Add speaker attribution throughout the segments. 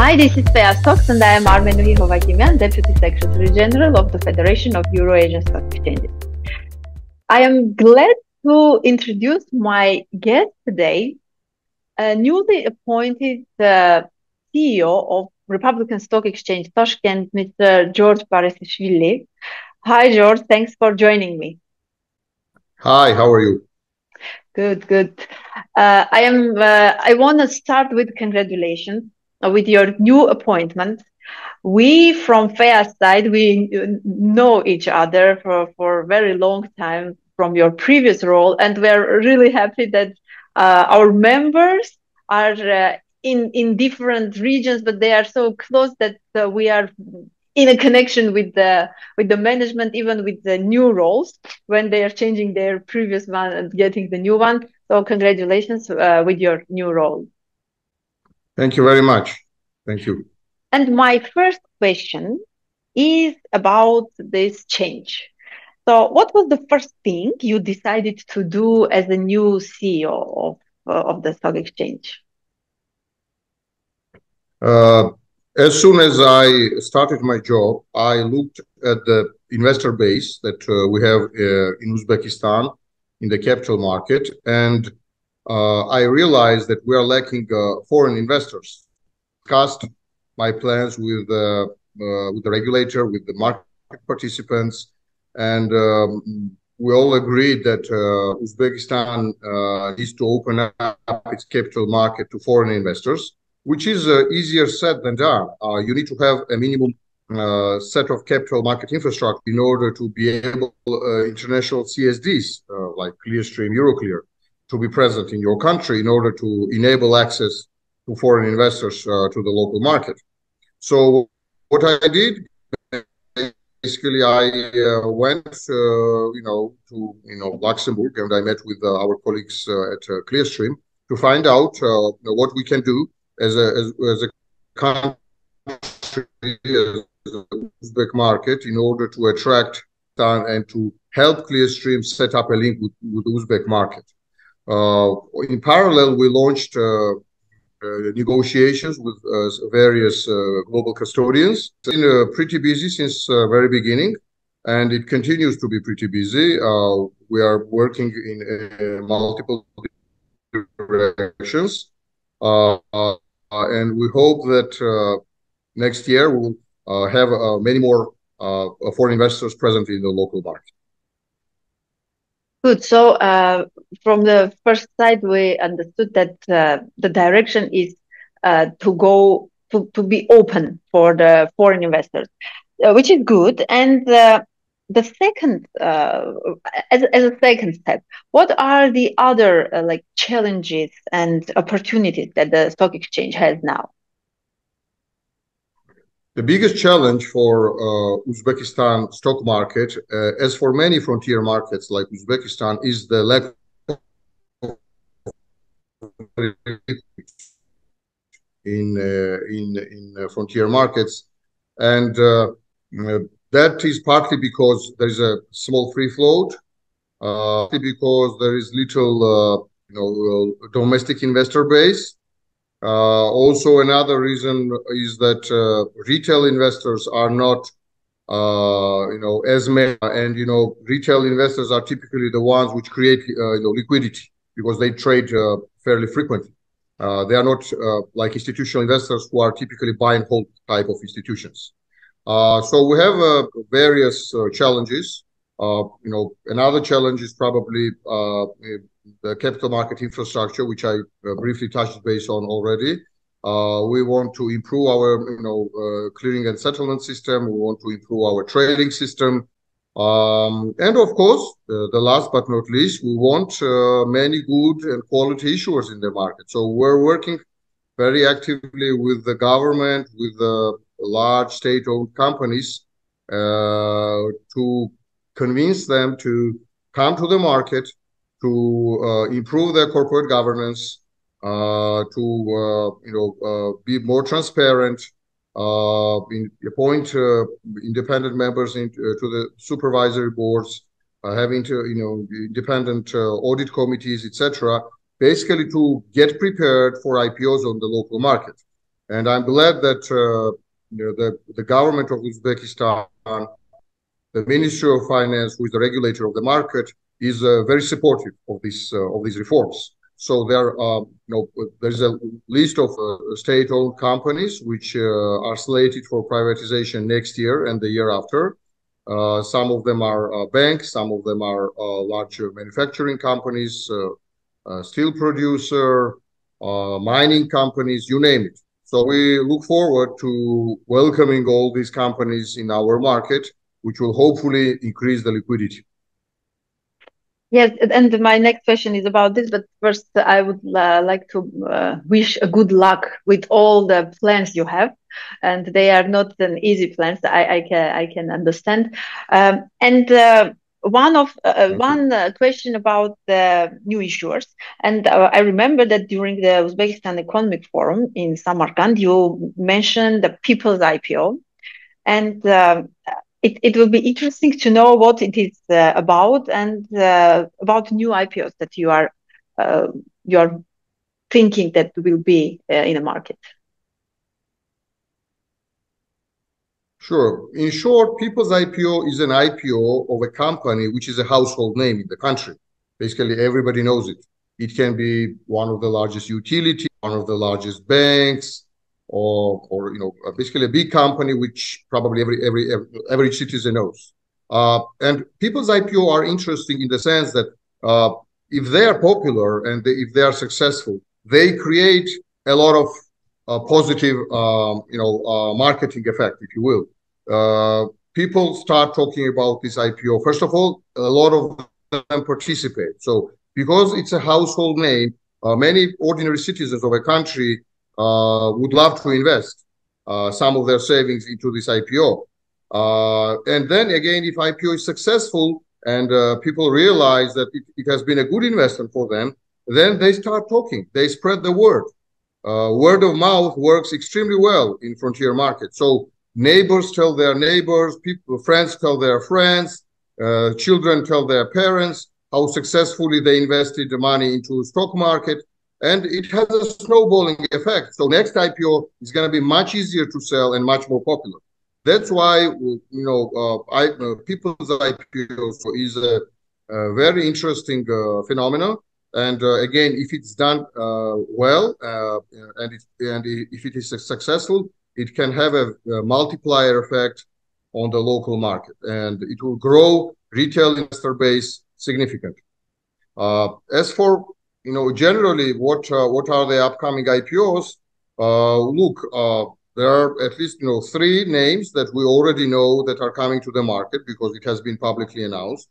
Speaker 1: Hi, this is Pea Sox, and I am Armen Hovakimian, Deputy Secretary General of the Federation of Euro-Asian Stock Exchanges. I am glad to introduce my guest today, a newly appointed CEO of Republican Stock Exchange Tashkent, Mr. George Paresishvili. Hi, George. Thanks for joining me.
Speaker 2: Hi, how are you?
Speaker 1: Good, good. I want to start with congratulations with your new appointment. We from FEA's side, we know each other for a very long time from your previous role, and we're really happy that our members are in different regions, but they are so close that we are in a connection with the management, even with the new roles when they are changing their previous one and getting the new one. So congratulations with your new role.
Speaker 2: Thank you very much. Thank you.
Speaker 1: And my first question is about this change. So what was the first thing you decided to do as a new CEO of the stock exchange?
Speaker 2: As soon as I started my job, I looked at the investor base that we have in Uzbekistan in the capital market, and I realized that we are lacking foreign investors. Discussed my plans with the regulator, with the market participants, and we all agreed that Uzbekistan needs to open up its capital market to foreign investors, which is easier said than done. You need to have a minimum set of capital market infrastructure in order to be able international CSDs like Clearstream, Euroclear to be present in your country in order to enable access to foreign investors to the local market. So what I did, basically, I went, to Luxembourg, and I met with our colleagues at Clearstream to find out what we can do as a country, as the Uzbek market, in order to attract and to help Clearstream set up a link with the Uzbek market. In parallel, we launched negotiations with various global custodians. It's been pretty busy since very beginning, and it continues to be pretty busy. We are working in multiple directions, and we hope that next year we'll have many more foreign investors present in the local market.
Speaker 1: Good. So from the first side, we understood that the direction is to be open for the foreign investors, which is good. And the second, as a second step, what are the other challenges and opportunities that the stock exchange has now?
Speaker 2: The biggest challenge for Uzbekistan stock market, as for many frontier markets like Uzbekistan, is the lack of in frontier markets, and that is partly because there is a small free float, partly because there is little domestic investor base. Also, another reason is that retail investors are not, as many, and retail investors are typically the ones which create, liquidity because they trade fairly frequently. They are not like institutional investors who are typically buy and hold type of institutions. So we have various challenges. Another challenge is probably the capital market infrastructure, which I briefly touched base on already. We want to improve our, clearing and settlement system. We want to improve our trading system. And of course, the last but not least, we want many good and quality issuers in the market. So we're working very actively with the government, with the large state-owned companies to convince them to come to the market, to improve their corporate governance, to be more transparent, appoint independent members to the supervisory boards, having independent audit committees, etc. Basically, to get prepared for IPOs on the local market. And I'm glad that the government of Uzbekistan, the Ministry of Finance, who is the regulator of the market, is very supportive of these reforms. So there's a list of state-owned companies which are slated for privatization next year and the year after. Some of them are banks, some of them are larger manufacturing companies, steel producer, mining companies, you name it. So we look forward to welcoming all these companies in our market, which will hopefully increase the liquidity.
Speaker 1: Yes, and my next question is about this, but first I would like to wish a good luck with all the plans you have, and they are not an easy plans. I can understand. And one question about the new issuers, and I remember that during the Uzbekistan Economic Forum in Samarkand, you mentioned the People's IPO, and it will be interesting to know what it is about, and about new IPOs that you are thinking that will be in the market.
Speaker 2: Sure. In short, People's IPO is an IPO of a company which is a household name in the country. Basically, everybody knows it. It can be one of the largest utilities, one of the largest banks, or basically a big company which probably every citizen knows. And People's IPO are interesting in the sense that if they are popular and if they are successful, they create a lot of positive, marketing effect, if you will. People start talking about this IPO. First of all, a lot of them participate. So because it's a household name, many ordinary citizens of a country would love to invest some of their savings into this IPO. And then again, if IPO is successful and people realize that it has been a good investment for them, then they start talking. They spread the word. Word of mouth works extremely well in frontier markets. So neighbors tell their neighbors, friends tell their friends, children tell their parents how successfully they invested the money into the stock market, and it has a snowballing effect. So next IPO is going to be much easier to sell and much more popular. That's why People's IPO is a very interesting phenomenon. And again, if it's done well, and if it is successful, it can have a multiplier effect on the local market, and it will grow retail investor base significantly. As for generally, what are the upcoming IPOs? There are at least three names that we already know that are coming to the market because it has been publicly announced.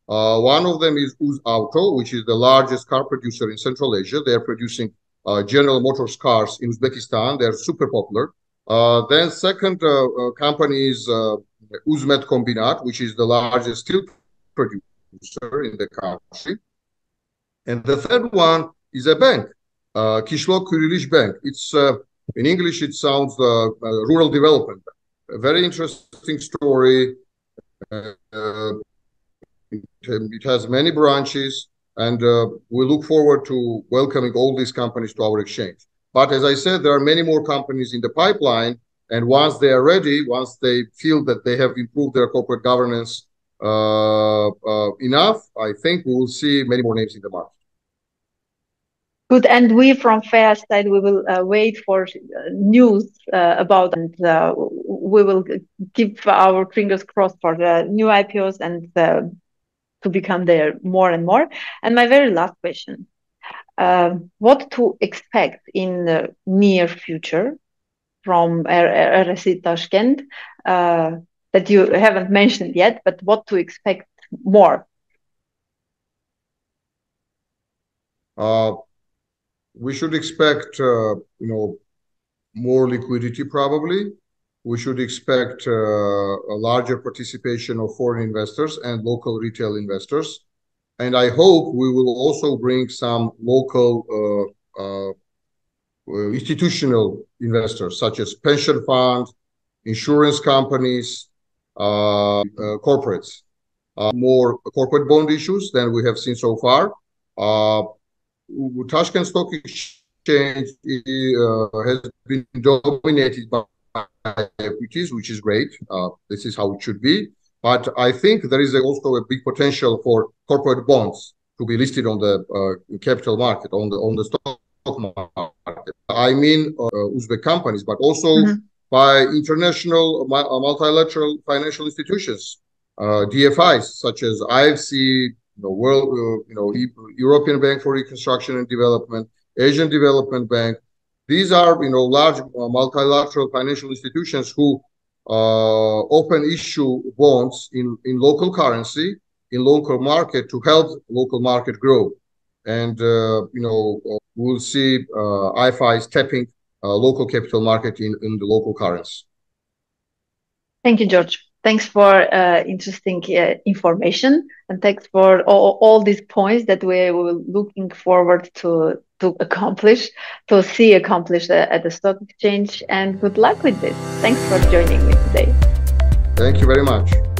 Speaker 2: One of them is Uz Auto, which is the largest car producer in Central Asia. They are producing General Motors cars in Uzbekistan. They're super popular. Then second company is Uzmet Kombinat, which is the largest steel producer in the country. And the third one is a bank, Kishlok Kurilish Bank. It's in English, it sounds rural development bank. A very interesting story. It has many branches, and we look forward to welcoming all these companies to our exchange. But as I said, there are many more companies in the pipeline, and once they are ready, once they feel that they have improved their corporate governance enough, I think we will see many more names in the market.
Speaker 1: Good, and we from FAIR side, we will wait for news about, and we will keep our fingers crossed for the new IPOs and to become there more and more. And my very last question, what to expect in the near future from RSI Tashkent that you haven't mentioned yet, but what to expect more?
Speaker 2: We should expect, more liquidity probably. We should expect a larger participation of foreign investors and local retail investors. And I hope we will also bring some local institutional investors, such as pension funds, insurance companies, corporates. More corporate bond issues than we have seen so far. Tashkent Stock Exchange exchange has been dominated by equities, which is great. This is how it should be. But I think there is also a big potential for corporate bonds to be listed on the capital market, on the stock market. I mean, Uzbek companies, but also by international multilateral financial institutions, DFIs such as IFC, European Bank for Reconstruction and Development, Asian Development Bank. These are, large multilateral financial institutions who open issue bonds in local currency, in local market to help local market grow. And, we'll see IFIs tapping local capital market in the local currency.
Speaker 1: Thank you, George. Thanks for interesting information, and thanks for all these points that we were looking forward to accomplish, to see accomplished at the stock exchange. And good luck with this. Thanks for joining me today.
Speaker 2: Thank you very much.